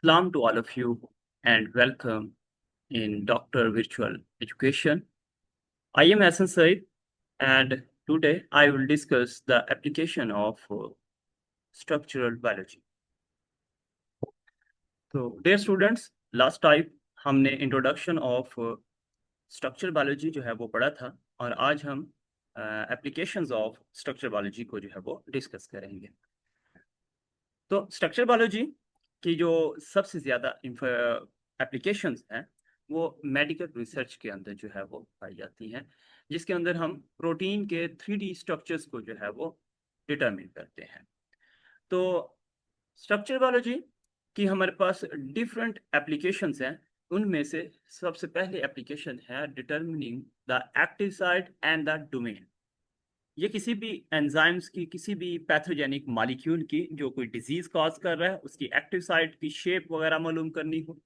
Salam to all of you and welcome in Dr. Virtual Education. I am Hassan Said and today I will discuss the application of structural biology. So dear students, last time हमने introduction of structural biology जो है वो पढ़ा था और आज हम applications of structural biology को जो है वो डिस्कस करेंगे। तो स्ट्रक्चरल बायोलॉजी की जो सबसे ज़्यादा एप्लीकेशंस हैं वो मेडिकल रिसर्च के अंदर जो है वो पाई जाती हैं, जिसके अंदर हम प्रोटीन के 3D स्ट्रक्चर्स को जो है वो डिटरमिन करते हैं। तो स्ट्रक्चरल बायोलॉजी की हमारे पास डिफरेंट एप्लीकेशंस हैं। उनमें से सबसे पहले एप्लीकेशन है determining the active site and the domain. ये किसी भी एंजाइम्स की, किसी भी पैथोजेनिक मॉलिक्यूल की जो कोई डिजीज कॉज कर रहा है, उसकी एक्टिव साइट की शेप वगैरह मालूम करनी हो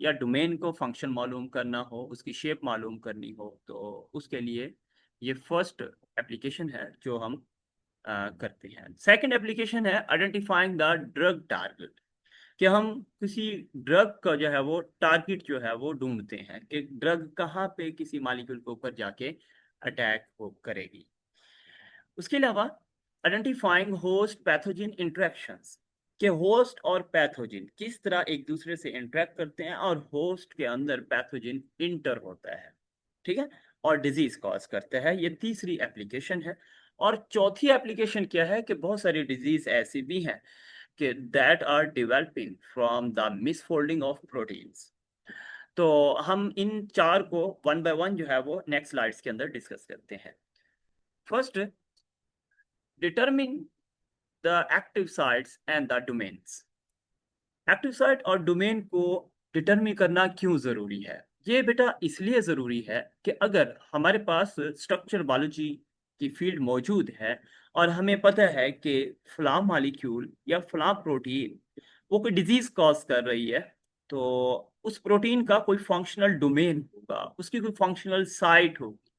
या डोमेन को फंक्शन मालूम करना हो, उसकी शेप मालूम करनी हो, तो उसके लिए ये फर्स्ट एप्लीकेशन है जो हम करते हैं। सेकंड एप्लीकेशन है आइडेंटिफाइंग द ड्रग टारगेट, कि हम किसी ड्रग का जो है वो टारगेट जो है वो ढूंढते हैं कि ड्रग कहाँ पे किसी मॉलिक्यूल के ऊपर जाके अटैक वो करेगी। उसके अलावा आइडेंटिफाइंग होस्ट पैथोजन इंटरेक्शंस, के होस्ट और पैथोजन किस तरह एक दूसरे से इंटरेक्ट करते हैं और होस्ट के अंदर पैथोजन इंटर होता है, ठीक है, और डिजीज कॉज करता है। ये तीसरी एप्लीकेशन है। और चौथी एप्लीकेशन क्या है कि बहुत सारी डिजीज ऐसी भी हैं कि that are developing from the misfolding of proteins. तो हम इन चार को वन बाय वन जो है वो नेक्स्ट स्लाइड्स के अंदर डिस्कस करते हैं। First, determine the active sites and the domains। Active site और डोमेन को डिटरमिन करना क्यों ज़रूरी है? ये बेटा इसलिए ज़रूरी है कि अगर हमारे पास स्ट्रक्चर बायोलॉजी की फील्ड मौजूद है और हमें पता है कि फलां मॉलिक्यूल या फलां प्रोटीन वो कोई डिजीज़ कॉज कर रही है, तो उस प्रोटीन का कोई फंक्शनल डोमेन होगा, उसकी कोई फंक्शनल साइट होगी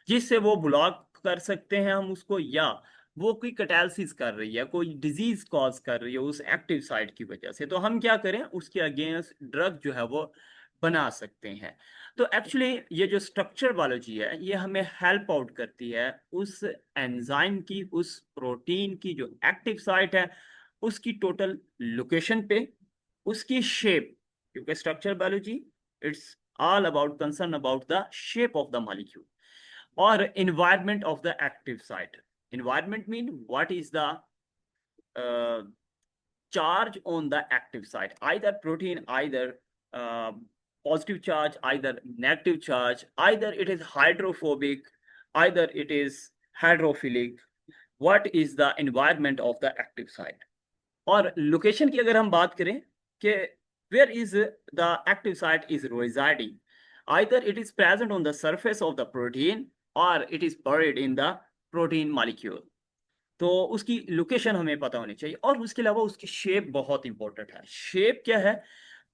जिससे वो ब्लॉक कर सकते हैं हम उसको, या वो कोई कैटालिसिस कर रही है, कोई डिजीज कॉज कर रही है उस एक्टिव साइट की वजह से, तो हम क्या करें, उसके अगेंस्ट ड्रग जो है वो बना सकते हैं। तो एक्चुअली ये जो स्ट्रक्चर बायोलॉजी है ये हमें हेल्प आउट करती है उस एंजाइम की, उस प्रोटीन की जो एक्टिव साइट है उसकी टोटल लोकेशन पे, उसकी शेप, क्योंकि structure biology it's all about concern about the shape of the molecule, or environment of the active site। Environment mean what is the uh, charge on the active site, either protein, either uh, positive charge, either negative charge, either it is hydrophobic, either it is hydrophilic। what is the environment of the active site। और location की अगर हम बात करें कि where is the active site is residing, either it is present on the surface of the protein or it is buried in the protein molecule। तो उसकी location हमें पता होनी चाहिए। और उसके अलावा उसकी शेप बहुत इंपॉर्टेंट है। शेप क्या है?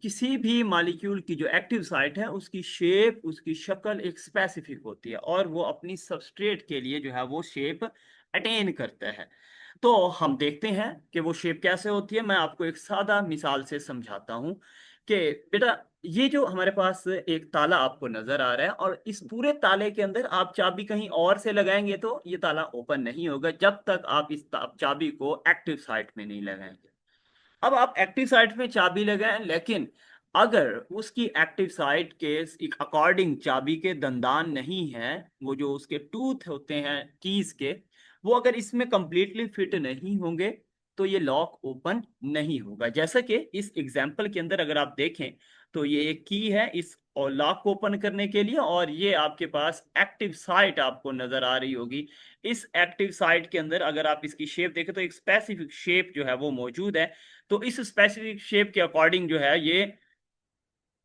किसी भी मॉलिक्यूल की जो एक्टिव साइट है उसकी शेप, उसकी शक्ल एक स्पेसिफिक होती है और वो अपनी सबस्ट्रेट के लिए जो है वो शेप अटेन करता है। तो हम देखते हैं कि वो शेप कैसे होती है। मैं आपको एक सादा मिसाल से समझाता हूँ कि बेटा ये जो हमारे पास एक ताला आपको नजर आ रहा है और इस पूरे ताले के अंदर आप चाबी कहीं और से लगाएंगे तो ये ताला ओपन नहीं होगा जब तक आप इस चाबी को एक्टिव साइट में नहीं लगाएंगे। अब आप एक्टिव साइट में चाबी लगाएं, लेकिन अगर उसकी एक्टिव साइट के अकॉर्डिंग चाबी के दंदान नहीं है, वो जो उसके टूथ होते हैं कीज के, वो अगर इसमें कंप्लीटली फिट नहीं होंगे तो ये लॉक ओपन नहीं होगा। जैसा कि इस एग्जाम्पल के अंदर अगर आप देखें तो ये एक की है इस और लॉक को ओपन करने के लिए, और ये आपके पास एक्टिव साइट आपको नजर आ रही होगी। इस एक्टिव साइट के अंदर अगर आप इसकी शेप देखें तो एक स्पेसिफिक शेप जो है वो मौजूद है। तो इस स्पेसिफिक शेप के अकॉर्डिंग जो है ये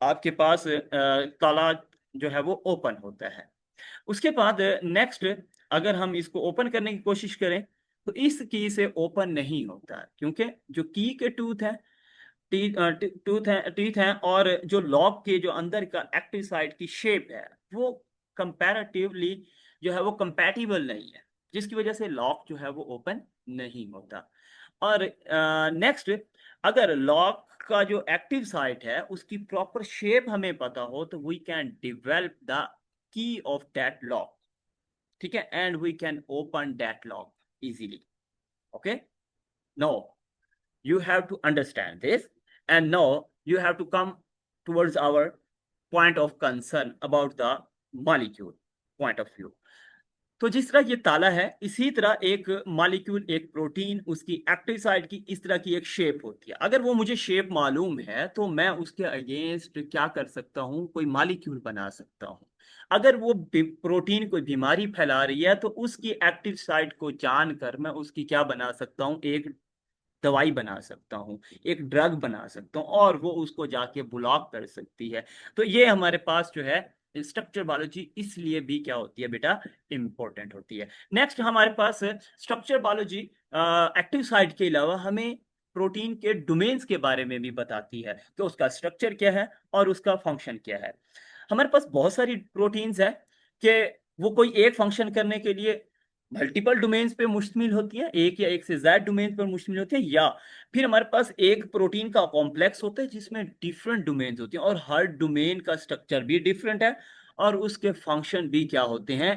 आपके पास ताला जो है वो ओपन होता है। उसके बाद नेक्स्ट, अगर हम इसको ओपन करने की कोशिश करें तो इस की से ओपन नहीं होता है, क्योंकि जो की के टूथ है, टीथ हैं, और जो लॉक के जो अंदर का एक्टिव साइड की शेप है वो कंपैरेटिवली जो है वो कंपैटिबल नहीं है, जिसकी वजह से लॉक जो है वो ओपन नहीं होता। और नेक्स्ट, अगर लॉक का जो एक्टिव साइट है उसकी प्रॉपर शेप हमें पता हो तो we can develop the key of that lock, ठीक है, and we can open that lock easily. Okay, no, you have to understand this, and now you have to come towards our point of concern about the molecule point of view. तो जिस तरह ये ताला है इसी तरह एक molecule, एक प्रोटीन, उसकी एक्टिव साइट की इस तरह की एक शेप होती है. अगर वो मुझे शेप मालूम है तो मैं उसके अगेंस्ट क्या कर सकता हूं, कोई मॉलिक्यूल बना सकता हूं. अगर वो प्रोटीन कोई बीमारी फैला रही है तो उसकी एक्टिव साइट को जानकर मैं उसकी क्या बना सकता हूं, एक दवाई बना सकता हूँ, एक ड्रग बना सकता हूँ, और वो उसको जाके ब्लॉक कर सकती है. तो ये हमारे पास जो है स्ट्रक्चर बायोलॉजी इसलिए भी क्या होती है बेटा, इंपॉर्टेंट होती है. नेक्स्ट हमारे पास स्ट्रक्चर बायोलॉजी एक्टिव साइट के अलावा हमें प्रोटीन के डोमेन्स के बारे में भी बताती है कि उसका स्ट्रक्चर क्या है और उसका फंक्शन क्या है. हमारे पास बहुत सारी प्रोटीन्स है कि वो कोई एक फंक्शन करने के लिए मल्टीपल डोमेन्स पे मुश्तमिल होती है, एक या एक से ज्यादा डोमेन पर मुश्तमिल होती है, या फिर हमारे पास एक प्रोटीन का कॉम्प्लेक्स होता है जिसमें डिफरेंट डोमेन्स होती हैं और हर डोमेन का स्ट्रक्चर भी डिफरेंट है और उसके फंक्शन भी क्या होते हैं,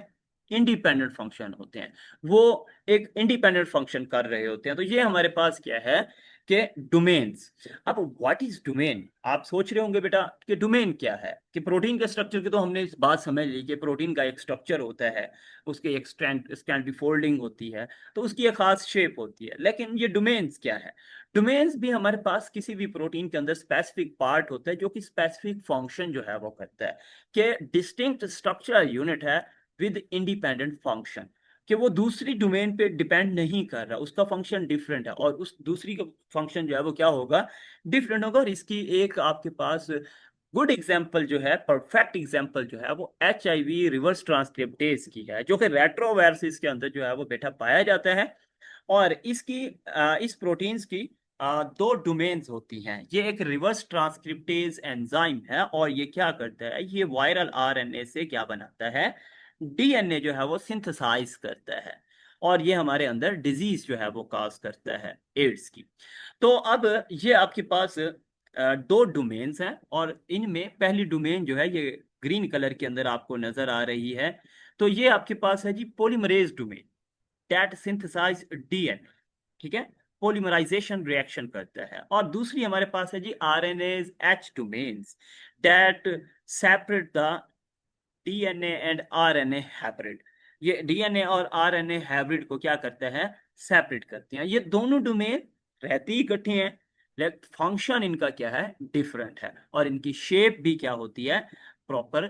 इंडिपेंडेंट फंक्शन होते हैं. वो एक इंडिपेंडेंट फंक्शन कर रहे होते हैं. तो ये हमारे पास क्या है कि डोमेन्स. अब व्हाट इज डोमेन, आप सोच रहे होंगे बेटा कि डोमेन क्या है, कि प्रोटीन के स्ट्रक्चर की तो हमने इस बात समझ ली कि प्रोटीन का एक स्ट्रक्चर होता है, उसके एक स्ट्रैंड फोल्डिंग होती है, तो उसकी एक खास शेप होती है. लेकिन ये डोमेन्स क्या है, डोमेन्स भी हमारे पास किसी भी प्रोटीन के अंदर स्पेसिफिक पार्ट होता है जो कि स्पेसिफिक फंक्शन जो है वो करता है, कि डिस्टिंक्ट स्ट्रक्चरल यूनिट है विद इंडिपेंडेंट फंक्शन, कि वो दूसरी डोमेन पे डिपेंड नहीं कर रहा, उसका फंक्शन डिफरेंट है और उस दूसरी का फंक्शन जो है वो क्या होगा, डिफरेंट होगा. और इसकी एक आपके पास गुड एग्जाम्पल जो है, परफेक्ट एग्जाम्पल जो है वो HIV रिवर्स ट्रांसक्रिप्टेज की है, जो कि रेट्रोवायरसिस के अंदर जो है वो बेटा पाया जाता है. और इसकी इस प्रोटीन्स की दो डोमेन्स होती हैं. ये एक रिवर्स ट्रांसक्रिप्टेज एंजाइम है और ये क्या करता है, ये वायरल RNA से क्या बनाता है, DNA जो है वो सिंथेसाइज करता है और ये हमारे अंदर डिजीज जो है वो काज करता है, एड्स की. तो अब ये आपके पास दो डोमेन्स हैं और इनमें पहली डोमेन जो है ये ग्रीन कलर के अंदर आपको नजर आ रही है. तो ये आपके पास है जी polymerase domain that synthesize DNA, ठीक है, पॉलीमराइजेशन रिएक्शन करता है. और दूसरी हमारे पास है जी RNAs H domains that separate the DNA and RNA hybrid. ये DNA और RNA हाइब्रिड को क्या करता है, सेपरेट करते हैं. ये दोनों डोमेन रहती ही इकट्ठे हैं लेकिन फंक्शन इनका क्या है, डिफरेंट है, और इनकी शेप भी क्या होती है, प्रॉपर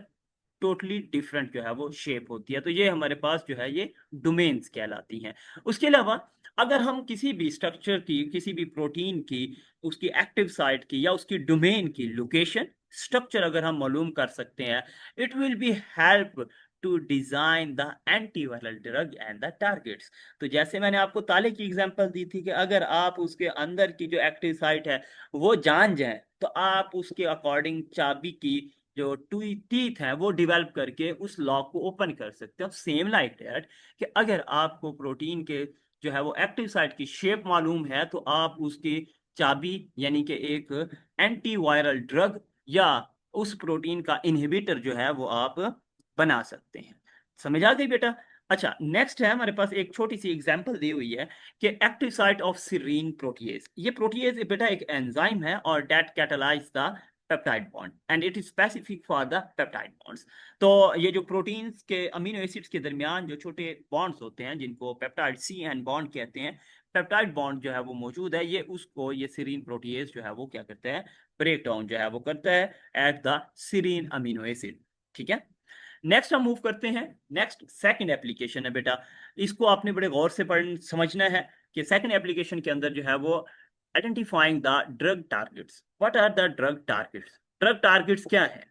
टोटली डिफरेंट जो है वो शेप होती है. तो ये हमारे पास जो है ये डोमेन्स कहलाती हैं. उसके अलावा अगर हम किसी भी स्ट्रक्चर की, किसी भी प्रोटीन की, उसकी एक्टिव साइट की या उसकी डोमेन की लोकेशन स्ट्रक्चर अगर हम मालूम कर सकते हैं, it will be help to design the antiviral drug and the targets. तो जैसे मैंने आपको ताले की एग्जांपल दी थी कि अगर आप उसके अंदर की जो एक्टिव साइट है वो जान जाए तो आप उसके अकॉर्डिंग चाबी की जो टीथ हैं वो डिवेल्प करके उस लॉक को ओपन कर सकते हो. सेम लाइक दैट कि अगर आपको प्रोटीन के जो है वो एक्टिव साइट की शेप मालूम है तो आप उसकी चाबी यानी कि एक एंटीवायरल ड्रग या उस प्रोटीन का इनहिबिटर जो है वो आप बना सकते हैं. समझ आ गई बेटा. अच्छा, नेक्स्ट है हमारे पास एक छोटी सी एग्जांपल दी हुई है कि active site of serine protease. ये प्रोटीएज बेटा एक एंजाइम है और that catalyse the peptide bond and it is specific for the peptide bonds. तो ये जो प्रोटीन्स के अमीनो एसिड्स के दरमियान जो छोटे बॉन्ड्स होते हैं जिनको पेप्टाइड CN बॉन्ड कहते हैं, पेप्टाइड बॉन्ड जो है वो मौजूद है, ये उसको ये सीरीन प्रोटीएज जो है वो क्या करता है, ब्रेक डाउन जो है वो करता है at the serine amino acid. ठीक है, नेक्स्ट हम मूव करते हैं. नेक्स्ट सेकंड एप्लीकेशन है बेटा, इसको आपने बड़े गौर से पढ़ समझना है कि सेकंड एप्लीकेशन के अंदर जो है वो identifying the drug targets. What are the drug targets? Drug targets क्या है?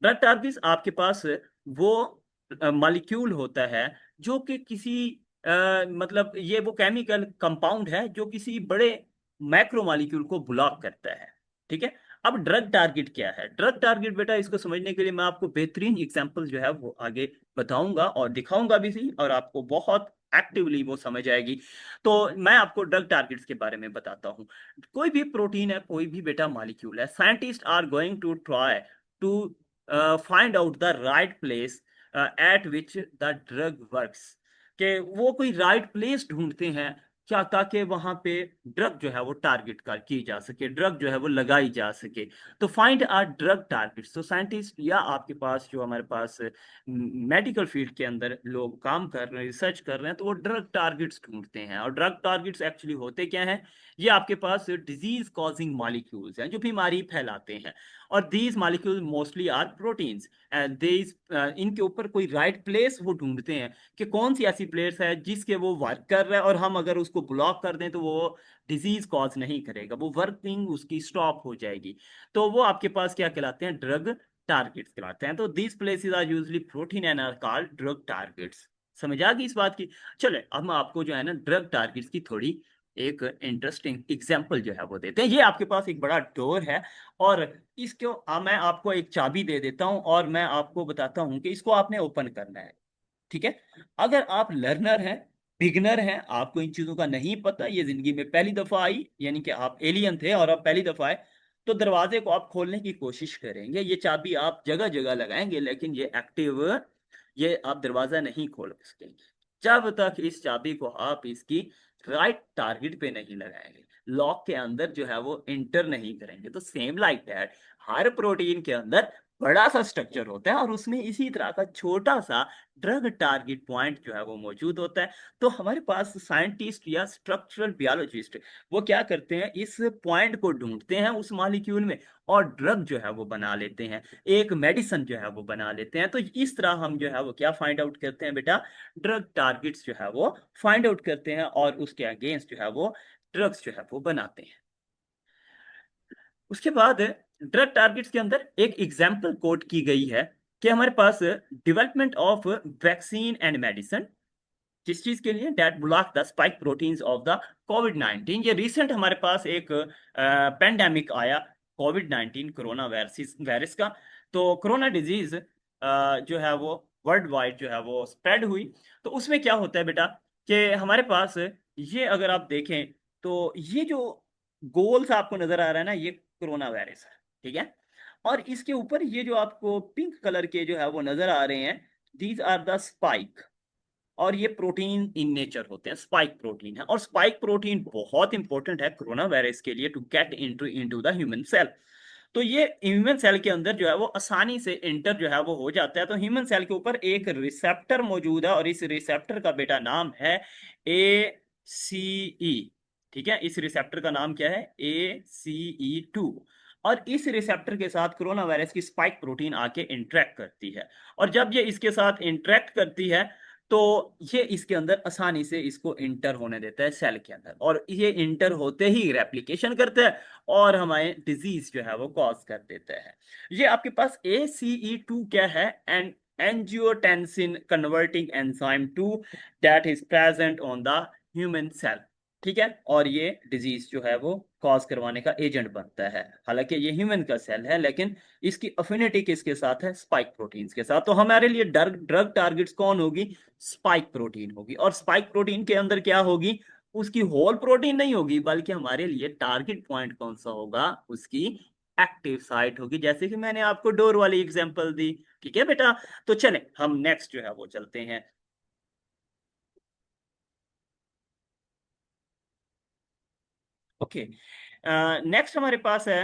ड्रग टारगेट्स आपके पास वो मॉलिक्यूल होता है जो कि किसी मतलब ये वो केमिकल कंपाउंड है जो किसी बड़े मैक्रो मॉलिक्यूल को ब्लॉक करता है. ठीक है, अब ड्रग टारगेट क्या है? ड्रग टारगेट बेटा इसको समझने के लिए मैं आपको बेहतरीन एग्जांपल जो है वो आगे बताऊंगा और दिखाऊंगा भी सही, और आपको बहुत एक्टिवली वो समझ आएगी। तो मैं आपको ड्रग टारगेट्स के बारे में बताता हूँ। कोई भी प्रोटीन है, कोई भी बेटा मॉलिक्यूल है, scientist are going to try to find out the right place at which the drug works, कि वो कोई राइट प्लेस ढूंढते हैं क्या, ताकि वहां पे ड्रग जो है वो टारगेट कर की जा सके, ड्रग जो है वो लगाई जा सके। तो फाइंड आर ड्रग टारगेट्स। तो साइंटिस्ट या आपके पास जो हमारे पास मेडिकल फील्ड के अंदर लोग काम कर रहे हैं, रिसर्च कर रहे हैं, तो वो ड्रग टारगेट्स ढूंढते हैं। और ड्रग टारगेट्स एक्चुअली होते क्या हैं? ये आपके पास डिजीज कॉजिंग मॉलिक्यूल्स हैं जो बीमारी फैलाते हैं। और these molecule mostly are proteins and these, इनके ऊपर कोई राइट प्लेस वो ढूंढते हैं कि कौन सी ऐसी प्लेस है जिसके वो वर्क कर रहा है, और हम अगर उसको ब्लॉक कर दें तो वो डिजीज कॉज नहीं करेगा, वो वर्किंग उसकी स्टॉप हो जाएगी। तो वो आपके पास क्या कहलाते हैं? ड्रग टारगेट्स कहलाते हैं। तो these places are usually protein and are called drug targets. समझ आ गई इस बात की? चले अब हम आपको जो है ना ड्रग टारगेट्स की थोड़ी एक इंटरेस्टिंग एग्जाम्पल जो है वो देते हैं। ये आपके पास एक बड़ा डोर है, और इसको मैं आपको एक चाबी दे देता हूं, और मैं आपको बताता हूं कि इसको आपने ओपन करना है। ठीक है? अगर आप लर्नर हैं, बिगनर हैं, आपको इन चीजों का नहीं पता, ये जिंदगी में पहली दफा आई, यानी कि आप एलियन थे और अब पहली दफा आए, तो दरवाजे को आप खोलने की कोशिश करेंगे। ये चाबी आप जगह जगह लगाएंगे, लेकिन ये एक्टिव, ये आप दरवाजा नहीं खोल सकेंगे जब तक इस चाबी को आप इसकी राइट टारगेट पे नहीं लगाएंगे, लॉक के अंदर जो है वो इंटर नहीं करेंगे। तो same like that, her protein के अंदर बड़ा सा स्ट्रक्चर होता है, और उसमें इसी तरह का छोटा सा ड्रग टारगेट पॉइंट जो है वो मौजूद होता है। तो हमारे पास साइंटिस्ट या स्ट्रक्चरल बियोलॉजिस्ट वो क्या करते हैं? इस पॉइंट को ढूंढते हैं उस मॉलिक्यूल में, और ड्रग जो है वो बना लेते हैं, एक मेडिसिन जो है वो बना लेते हैं। तो इस तरह हम जो है वो क्या फाइंड आउट करते हैं बेटा? ड्रग टारगेट्स जो है वो फाइंड आउट करते हैं, और उसके अगेंस्ट जो है वो ड्रग्स जो है वो बनाते हैं। उसके बाद ड्रग टारगेट्स के अंदर एक एग्जाम्पल कोट की गई है कि हमारे पास development of vaccine and medicine, किस चीज के लिए? That block the spike proteins of the कोविड-19। ये रिसेंट हमारे पास एक पेंडेमिक आया, कोविड-19 कोरोना वायरस का। तो कोरोना डिजीज जो है वो वर्ल्ड वाइड जो है वो स्प्रेड हुई। तो उसमें क्या होता है बेटा कि हमारे पास ये अगर आप देखें तो ये जो गोल्स आपको नजर आ रहा है ना, ये कोरोना वायरस है। ठीक है? और इसके ऊपर ये जो आपको पिंक कलर के जो है वो नजर आ रहे हैं, दीज आर द स्पाइक। और ये प्रोटीन इन नेचर होते हैं, स्पाइक प्रोटीन है। और स्पाइक प्रोटीन बहुत इंपॉर्टेंट है कोरोना वायरस के लिए to get into the human cell. तो ये ह्यूमन सेल के अंदर जो है वो आसानी से इंटर जो है वो हो जाता है। तो ह्यूमन सेल के ऊपर एक रिसेप्टर मौजूद है, और इस रिसेप्टर का बेटा नाम है ACE। ठीक है? इस रिसेप्टर का नाम क्या है? ACE2। और इस रिसेप्टर के साथ कोरोना वायरस की स्पाइक प्रोटीन आके इंटरेक्ट करती है, और जब ये इसके साथ इंटरेक्ट करती है तो ये इसके अंदर आसानी से इसको इंटर होने देता है सेल के अंदर, और ये इंटर होते ही रेप्लिकेशन करता है, और हमारे डिजीज जो है वो कॉज कर देता है। ये आपके पास ACE2 क्या है? And angiotensin converting enzyme 2 that is present on the human cell. ठीक है? और ये डिजीज जो है वो कॉज करवाने का एजेंट बनता है। हालांकि ये ह्यूमन का सेल है, लेकिन इसकी अफिनिटी किसके साथ है? स्पाइक प्रोटीन्स के साथ। तो हमारे लिए ड्रग टारगेट्स कौन होगी? स्पाइक प्रोटीन होगी। और स्पाइक प्रोटीन के अंदर क्या होगी? उसकी होल प्रोटीन नहीं होगी, बल्कि हमारे लिए टारगेट पॉइंट कौन सा होगा? उसकी एक्टिव साइट होगी, जैसे कि मैंने आपको डोर वाली एग्जांपल दी। ठीक है बेटा? तो चले हम नेक्स्ट जो है वो चलते हैं। ओके, नेक्स्ट हमारे पास है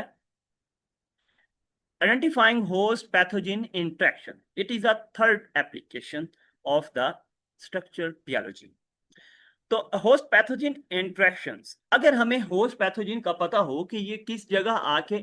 identifying host pathogen interaction. It is a third application of the structural biology. तो होस्ट पैथोजन इंट्रैक्शंस, अगर हमें होस्ट पैथोजन का पता हो कि ये किस जगह आके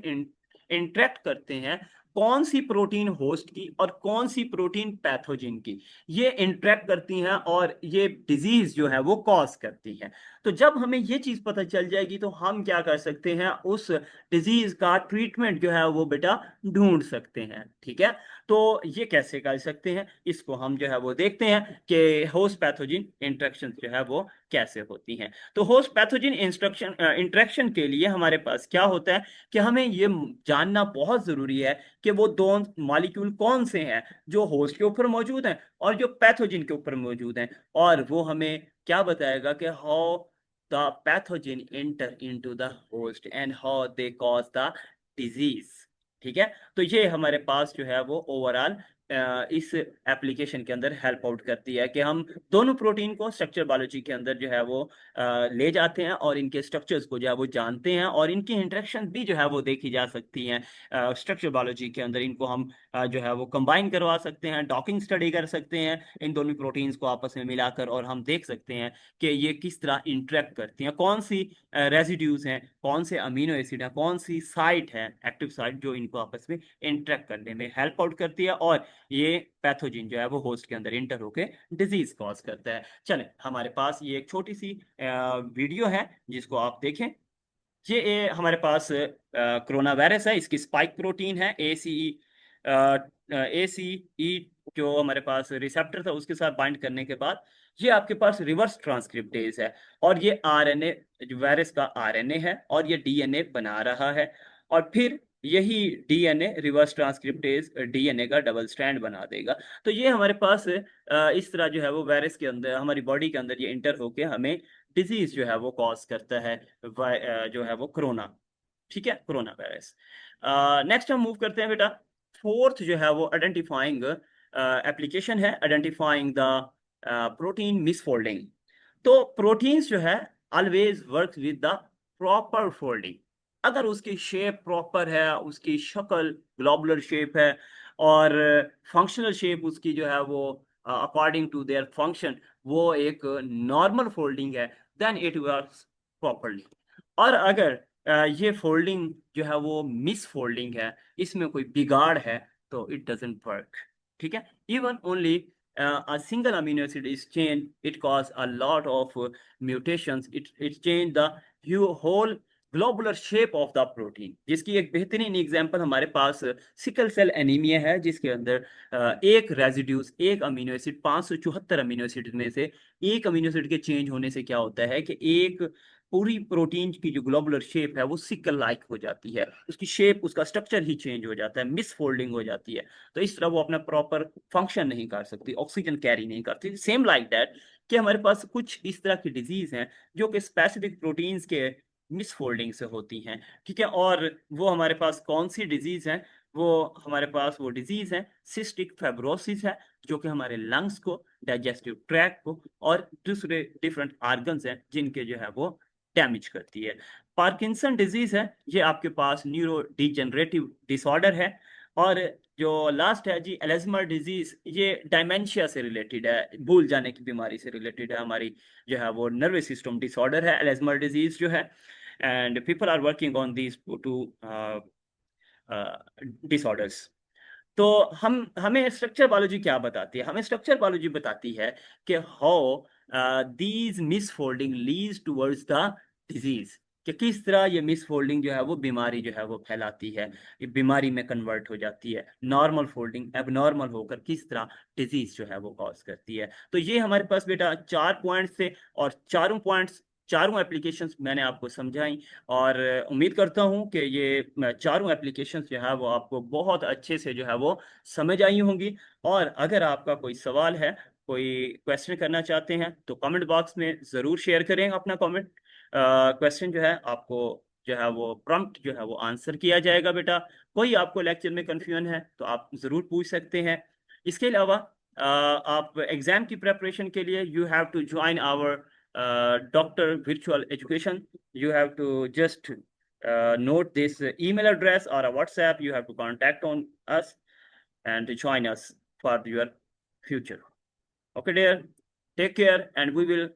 इंटरेक्ट करते हैं, कौन सी प्रोटीन होस्ट की और कौन सी प्रोटीन पैथोजन की ये इंटरेक्ट करती हैं, और ये डिजीज जो है वो कॉज करती हैं। तो जब हमें ये चीज पता चल जाएगी तो हम क्या कर सकते हैं? उस डिजीज का ट्रीटमेंट जो है वो बेटा ढूंढ सकते हैं। ठीक है? तो ये कैसे कर सकते हैं, इसको हम जो है वो देखते हैं कि होस्ट पैथोजन इंटरेक्शन जो है वो कैसे होती हैं। तो होस्ट पैथोजन इंटरेक्शन के लिए हमारे पास क्या होता है कि हमें ये जानना बहुत जरूरी है कि वो दो मॉलिक्यूल कौन से हैं जो होस्ट के ऊपर मौजूद हैं और जो पैथोजन के ऊपर मौजूद हैं, और वो हमें क्या बताएगा कि how the pathogen enter into the host and how they cause the disease. ठीक है, तो ये हमारे पास जो है वो ओवरऑल इस एप्लीकेशन के अंदर हेल्प आउट करती है कि हम दोनों प्रोटीन को स्ट्रक्चर बायोलॉजी के अंदर जो है वो ले जाते हैं और इनके स्ट्रक्चर्स को जो है वो जानते हैं, और इनकी इंटरेक्शन भी जो है वो देखी जा सकती हैं स्ट्रक्चर बायोलॉजी के अंदर। इनको हम जो है वो कंबाइन करवा सकते हैं, डॉकिंग स्टडी कर सकते हैं इन दोनों प्रोटीन्स को आपस में मिलाकर, और हम देख सकते हैं कि ये किस तरह इंटरेक्ट करती हैं, कौन सी रेजिड्यूज हैं, कौन से अमीनो एसिड हैं, कौन सी साइट है एक्टिव साइट जो इनको आपस में इंटरेक्ट करने में हेल्प आउट करती है, और ये पैथोजन जो है वो होस्ट के अंदर इंटर होकर डिजीज कॉज करता है। चलें, हमारे पास ये एक छोटी सी वीडियो है जिसको आप देखें। ये हमारे पास कोरोना वायरस है, इसकी स्पाइक प्रोटीन है ACE जो हमारे पास रिसेप्टर था उसके साथ बाइंड करने के बाद ये आपके पास रिवर्स ट्रांसक्रिप्टेज है, और ये आरएनए जो वायरस का आरएनए है और ये डीएनए बना रहा है, और फिर यही डीएनए रिवर्स ट्रांसक्रिप्टेज डीएनए का डबल स्ट्रैंड बना देगा। तो ये हमारे पास इस तरह जो है वो वायरस के अंदर हमारी बॉडी के अंदर ये इंटर होके हमें डिजीज जो है वो कॉज करता है, जो है वो कोरोना। ठीक है, कोरोना वायरस। नेक्स्ट हम मूव करते हैं बेटा। फोर्थ जो है वो आइडेंटिफाइंग एप्लीकेशन है, आइडेंटिफाइंग द प्रोटीन मिसफोल्डिंग। तो प्रोटीन्स जो है always work with the proper folding. अगर उसकी शेप प्रॉपर है, उसकी शक्ल ग्लोबुलर शेप है, और फंक्शनल शेप उसकी जो है वो अकॉर्डिंग टू देयर फंक्शन वो एक नॉर्मल फोल्डिंग है, देन इट वर्क्स प्रॉपरली। और अगर ये फोल्डिंग जो है वो मिस फोल्डिंग है, इसमें कोई बिगाड़ है, तो इट डजंट वर्क। ठीक है, even only a single amino acid is changed, it cause a lot of mutations, it change the whole globular shape of the protein, जिसकी एक बेहतरीन एग्जांपल हमारे पास सिकल सेल एनीमिया है, जिसके अंदर एक रेजिड्यूज एक अमीनो एसिड 574 अमीनो एसिड में से एक अमीनो एसिड के चेंज होने से क्या होता है कि एक पूरी प्रोटीन की जो ग्लोबुलर शेप है वो सिकल लाइक हो जाती है, उसकी शेप उसका स्ट्रक्चर ही चेंज हो जाता है, मिसफोल्डिंग हो जाती है। तो इस तरह वो अपना प्रॉपर फंक्शन नहीं कर सकती, ऑक्सीजन कैरी नहीं करती। सेम लाइक दैट कि हमारे पास कुछ इस तरह की डिजीज हैं जो कि स्पेसिफिक प्रोटीन्स के मिसफोल्डिंग से होती हैं। ठीक है, और वो हमारे पास कौन सी डिजीज है, वो हमारे पास वो डिजीज है सिस्टिक फाइब्रोसिस है, जो कि हमारे लंग्स को, डाइजेस्टिव ट्रैक्ट को और दूसरे डिफरेंट ऑर्गन्स हैं जिनके जो है वो डैमेज करती है। पार्किंसन डिजीज है, ये आपके पास न्यूरो डिजेनरेटिव डिसऑर्डर है। और जो लास्ट है जी एल्जाइमर डिजीज, ये डायमेंशिया से रिलेटेड है, भूल जाने की बीमारी से रिलेटेड है, हमारी जो है वो नर्वस सिस्टम डिसऑर्डर है एल्जाइमर डिजीज जो है। And people are working on these two disorders. तो हमें स्ट्रक्चर बायोलॉजी क्या बताती है? हमें स्ट्रक्चर बायोलॉजी बताती है कि how these misfolding leads towards the disease, कि किस तरह ये मिसफोल्डिंग जो है वो बीमारी जो है वो फैलाती है, ये बीमारी में कन्वर्ट हो जाती है, नॉर्मल फोल्डिंग एबनॉर्मल होकर किस तरह डिजीज जो है वो कॉज करती है। तो ये हमारे पास बेटा 4 पॉइंट्स थे, और चारों एप्लीकेशंस मैंने आपको समझाई, और उम्मीद करता हूं कि ये चारों एप्लीकेशंस जो है वो आपको बहुत अच्छे से जो है वो समझ आई होंगी। और अगर आपका कोई सवाल है, कोई क्वेश्चन करना चाहते हैं, तो कमेंट बॉक्स में ज़रूर शेयर करें अपना कमेंट। क्वेश्चन जो है आपको जो है वो प्रॉम्प्ट जो है वो आंसर किया जाएगा बेटा। कोई आपको लेक्चर में कंफ्यूजन है तो आप ज़रूर पूछ सकते हैं। इसके अलावा आप एग्ज़ाम की प्रेपरेशन के लिए you have to join our Dr. Virtual Education. You have to just note this email address or a WhatsApp. You have to contact on us and to join us for your future. Okay, dear. Take care, and we will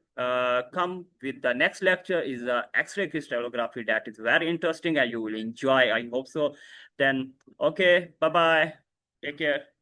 come with the next lecture is X-ray crystallography. That is very interesting, and you will enjoy. I hope so. Then, okay, bye-bye. Take care.